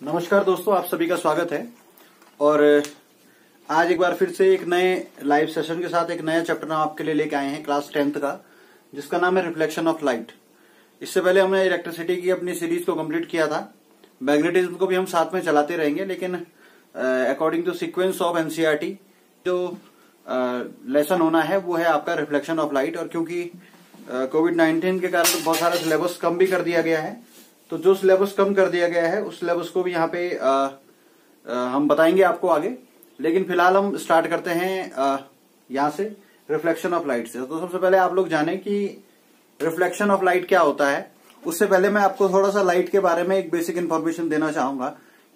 नमस्कार दोस्तों, आप सभी का स्वागत है। और आज एक बार फिर से एक नए लाइव सेशन के साथ एक नया चैप्टर हम आपके लिए लेके आए हैं क्लास 10th का, जिसका नाम है रिफ्लेक्शन ऑफ लाइट। इससे पहले हमने इलेक्ट्रिसिटी की अपनी सीरीज को कंप्लीट किया था। मैग्नेटिज्म को भी हम साथ में चलाते रहेंगे, लेकिन according to sequence of NCERT जो लेसन होना है वो है आपका रिफ्लेक्शन ऑफ लाइट। और क्योंकि कोविड-19 के कारण बहुत सारा सिलेबस कम भी कर दिया गया है, तो जो सिलेबस कम कर दिया गया है उस सिलेबस को भी यहाँ पे हम बताएंगे आपको आगे। लेकिन फिलहाल हम स्टार्ट करते हैं यहाँ से रिफ्लेक्शन ऑफ लाइट से। तो सबसे पहले आप लोग जाने कि रिफ्लेक्शन ऑफ लाइट क्या होता है। उससे पहले मैं आपको थोड़ा सा लाइट के बारे में एक बेसिक इन्फॉर्मेशन देना चाहूंगा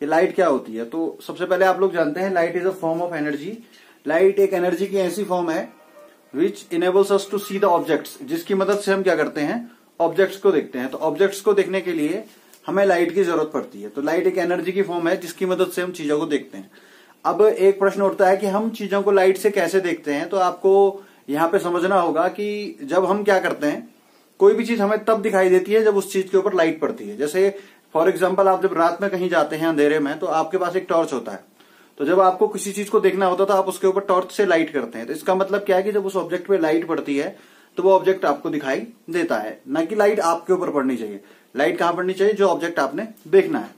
कि लाइट क्या होती है। तो सबसे पहले आप लोग जानते हैं light is a form of energy. Light एक एनर्जी की ऐसी फॉर्म है which enables us to see the objects, जिसकी मदद से हम क्या करते हैं, ऑब्जेक्ट्स को देखते हैं। तो ऑब्जेक्ट्स को देखने के लिए हमें लाइट की जरूरत पड़ती है। तो लाइट एक एनर्जी की फॉर्म है जिसकी मदद से हम चीजों को देखते हैं। अब एक प्रश्न उठता है कि हम चीजों को लाइट से कैसे देखते हैं। तो आपको यहाँ पे समझना होगा कि जब हम क्या करते हैं, कोई भी चीज हमें तब दिखाई देती है जब उस चीज के ऊपर लाइट पड़ती है। जैसे फॉर एग्जाम्पल, आप जब रात में कहीं जाते हैं अंधेरे में, तो आपके पास एक टॉर्च होता है। तो जब आपको किसी चीज को देखना होता है तो आप उसके ऊपर टॉर्च से लाइट करते हैं। तो इसका मतलब क्या है कि जब उस ऑब्जेक्ट पे लाइट पड़ती है तो वो ऑब्जेक्ट आपको दिखाई देता है, ना कि लाइट आपके ऊपर पड़नी चाहिए। लाइट कहां पड़नी चाहिए, जो ऑब्जेक्ट आपने देखना है।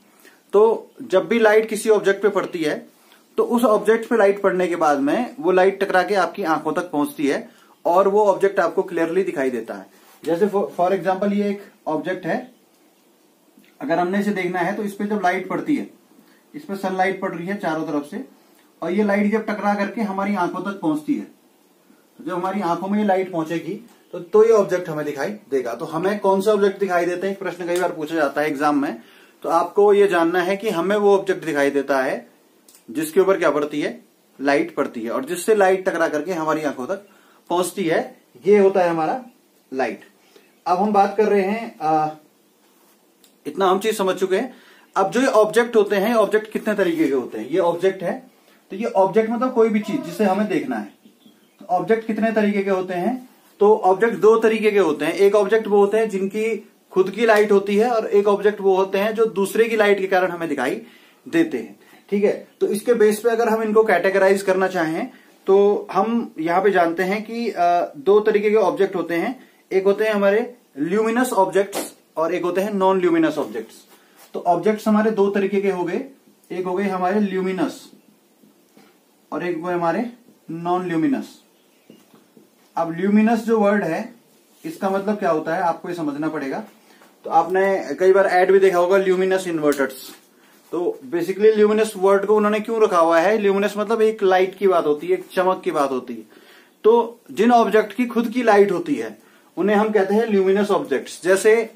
तो जब भी लाइट किसी ऑब्जेक्ट पे पड़ती है तो उस ऑब्जेक्ट पे लाइट पड़ने के बाद में वो लाइट टकरा के आपकी आंखों तक पहुंचती है और वो ऑब्जेक्ट आपको क्लियरली दिखाई देता है। जैसे फॉर एग्जाम्पल ये एक ऑब्जेक्ट है, अगर हमने इसे देखना है तो इस पे जब लाइट पड़ती है, इस पे सनलाइट पड़ रही है चारों तरफ से, और ये लाइट जब टकरा करके हमारी आंखों तक पहुंचती है, जब हमारी आंखों में ये लाइट पहुंचेगी तो ये ऑब्जेक्ट हमें दिखाई देगा। तो हमें कौन सा ऑब्जेक्ट दिखाई देते हैं, एक प्रश्न कई बार पूछा जाता है एग्जाम में। तो आपको ये जानना है कि हमें वो ऑब्जेक्ट दिखाई देता है जिसके ऊपर क्या पड़ती है, लाइट पड़ती है, और जिससे लाइट टकरा करके हमारी आंखों तक पहुंचती है। ये होता है हमारा लाइट। अब हम बात कर रहे हैं, इतना हम चीज समझ चुके हैं। अब जो ये ऑब्जेक्ट होते हैं, ऑब्जेक्ट कितने तरीके के होते हैं। ये ऑब्जेक्ट है, तो ये ऑब्जेक्ट मतलब कोई भी चीज जिसे हमें देखना है। तो ऑब्जेक्ट कितने तरीके के होते हैं, तो ऑब्जेक्ट दो तरीके के होते हैं। एक ऑब्जेक्ट वो होते हैं जिनकी खुद की लाइट होती है, और एक ऑब्जेक्ट वो होते हैं जो दूसरे की लाइट के कारण हमें दिखाई देते हैं। ठीक है, तो इसके बेस पे अगर हम इनको कैटेगराइज करना चाहें तो हम यहाँ पे जानते हैं कि दो तरीके के ऑब्जेक्ट होते हैं। एक होते हैं हमारे ल्यूमिनस ऑब्जेक्ट्स और एक होते हैं नॉन ल्यूमिनस ऑब्जेक्ट्स। तो ऑब्जेक्ट्स हमारे दो तरीके के हो गए, एक हो गए हमारे ल्यूमिनस और एक वो हमारे नॉन ल्यूमिनस। अब ल्यूमिनस जो वर्ड है, इसका मतलब क्या होता है आपको ये समझना पड़ेगा। तो आपने कई बार ऐड भी देखा होगा, ल्यूमिनस इन्वर्टर्स। तो बेसिकली ल्यूमिनस वर्ड को उन्होंने क्यों रखा हुआ है, ल्यूमिनस मतलब एक लाइट की बात होती है, एक चमक की बात होती है। तो जिन ऑब्जेक्ट की खुद की लाइट होती है उन्हें हम कहते हैं ल्यूमिनस ऑब्जेक्ट्स। जैसे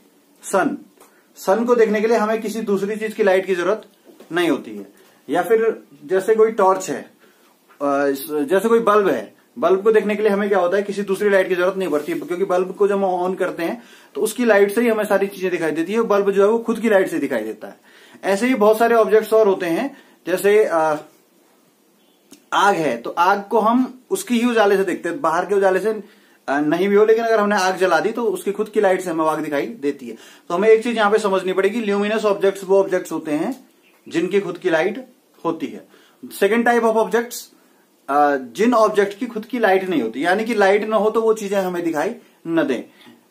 सन को देखने के लिए हमें किसी दूसरी चीज की लाइट की जरूरत नहीं होती है। या फिर जैसे कोई टॉर्च है, जैसे कोई बल्ब है, बल्ब को देखने के लिए हमें क्या होता है, किसी दूसरी लाइट की जरूरत नहीं पड़ती है, क्योंकि बल्ब को जब हम ऑन करते हैं तो उसकी लाइट से ही हमें सारी चीजें दिखाई देती है। बल्ब जो है वो खुद की लाइट से दिखाई देता है। ऐसे ही बहुत सारे ऑब्जेक्ट्स और होते हैं। जैसे आग है, तो आग को हम उसकी ही उजाले से देखते हैं, बाहर के उजाले से नहीं भी हो, लेकिन अगर हमने आग जला दी तो उसकी खुद की लाइट से हमें आग दिखाई देती है। तो हमें एक चीज यहाँ पे समझनी पड़ेगी, ल्यूमिनस ऑब्जेक्ट्स वो ऑब्जेक्ट्स होते हैं जिनकी खुद की लाइट होती है। सेकेंड टाइप ऑफ ऑब्जेक्ट्स, जिन ऑब्जेक्ट की खुद की लाइट नहीं होती, यानी कि लाइट ना हो तो वो चीजें हमें दिखाई न दें।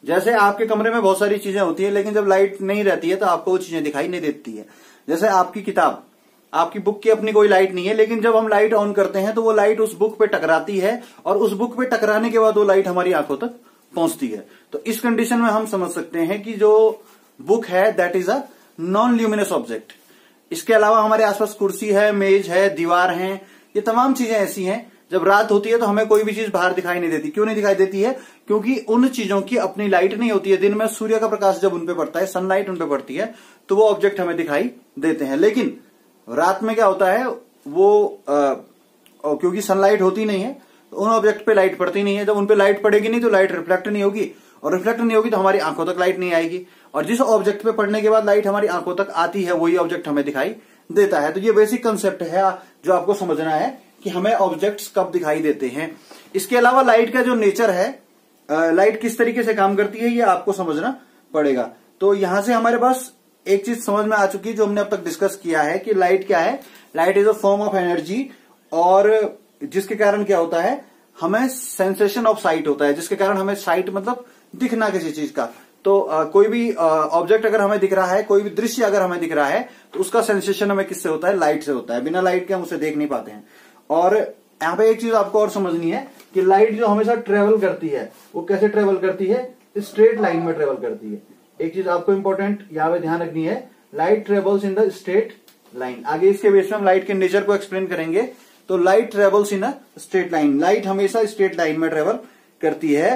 जैसे आपके कमरे में बहुत सारी चीजें होती है, लेकिन जब लाइट नहीं रहती है तो आपको वो चीजें दिखाई नहीं देती है। जैसे आपकी किताब, आपकी बुक की अपनी कोई लाइट नहीं है, लेकिन जब हम लाइट ऑन करते हैं तो वो लाइट उस बुक पे टकराती है, और उस बुक पे टकराने के बाद वो लाइट हमारी आंखों तक पहुंचती है। तो इस कंडीशन में हम समझ सकते हैं कि जो बुक है that is a non luminous object. इसके अलावा हमारे आसपास कुर्सी है, मेज है, दीवार है, ये तमाम चीजें ऐसी हैं, जब रात होती है तो हमें कोई भी चीज बाहर दिखाई नहीं देती। क्यों नहीं दिखाई देती है, क्योंकि उन चीजों की अपनी लाइट नहीं होती है। दिन में सूर्य का प्रकाश जब उनपे पड़ता है, सनलाइट उनपे पड़ती है, तो वो ऑब्जेक्ट हमें दिखाई देते हैं। लेकिन रात में क्या होता है, वो क्योंकि सनलाइट होती नहीं है तो उन ऑब्जेक्ट पे लाइट पड़ती नहीं है। जब उनपे लाइट पड़ेगी नहीं तो लाइट रिफ्लेक्ट नहीं होगी, और रिफ्लेक्ट नहीं होगी तो हमारी आंखों तक लाइट नहीं आएगी, और जिस ऑब्जेक्ट पे पड़ने के बाद लाइट हमारी आंखों तक आती है वही ऑब्जेक्ट हमें दिखाई देता है। तो ये बेसिक कंसेप्ट है जो आपको समझना है कि हमें ऑब्जेक्ट्स कब दिखाई देते हैं। इसके अलावा लाइट का जो नेचर है, लाइट किस तरीके से काम करती है, ये आपको समझना पड़ेगा। तो यहां से हमारे पास एक चीज समझ में आ चुकी है जो हमने अब तक डिस्कस किया है कि लाइट क्या है। Light is a form of energy, और जिसके कारण क्या होता है, हमें सेंसेशन ऑफ साइट होता है, जिसके कारण हमें साइट मतलब दिखना किसी चीज का। तो कोई भी ऑब्जेक्ट अगर हमें दिख रहा है, कोई भी दृश्य अगर हमें दिख रहा है, तो उसका सेंसेशन हमें किससे होता है, लाइट से होता है। बिना लाइट के हम उसे देख नहीं पाते हैं। और यहाँ पे एक चीज आपको और समझनी है कि लाइट जो हमेशा ट्रेवल करती है, वो कैसे ट्रेवल करती है, स्ट्रेट लाइन में ट्रेवल करती है। एक चीज आपको इंपॉर्टेंट यहाँ पे ध्यान रखनी है, light travels in the straight line. आगे इसके बेस में हम लाइट के नेचर को एक्सप्लेन करेंगे। तो light travels in a straight line, light हमेशा स्ट्रेट लाइन में ट्रेवल करती है।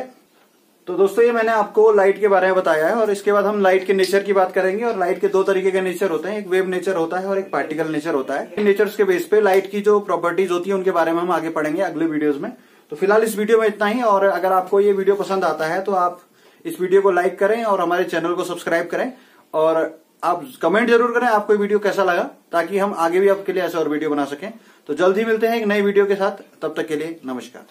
तो दोस्तों ये मैंने आपको लाइट के बारे में बताया है, और इसके बाद हम लाइट के नेचर की बात करेंगे। और लाइट के दो तरीके के नेचर होते हैं, एक वेव नेचर होता है और एक पार्टिकल नेचर होता है। नेचर्स के बेस पे लाइट की जो प्रॉपर्टीज होती है उनके बारे में हम आगे पढ़ेंगे अगले वीडियोज में। तो फिलहाल इस वीडियो में इतना ही, और अगर आपको ये वीडियो पसंद आता है तो आप इस वीडियो को लाइक करें और हमारे चैनल को सब्सक्राइब करें, और आप कमेंट जरूर करें आपको ये वीडियो कैसा लगा, ताकि हम आगे भी आपके लिए ऐसा और वीडियो बना सकें। तो जल्द ही मिलते हैं एक नई वीडियो के साथ, तब तक के लिए नमस्कार।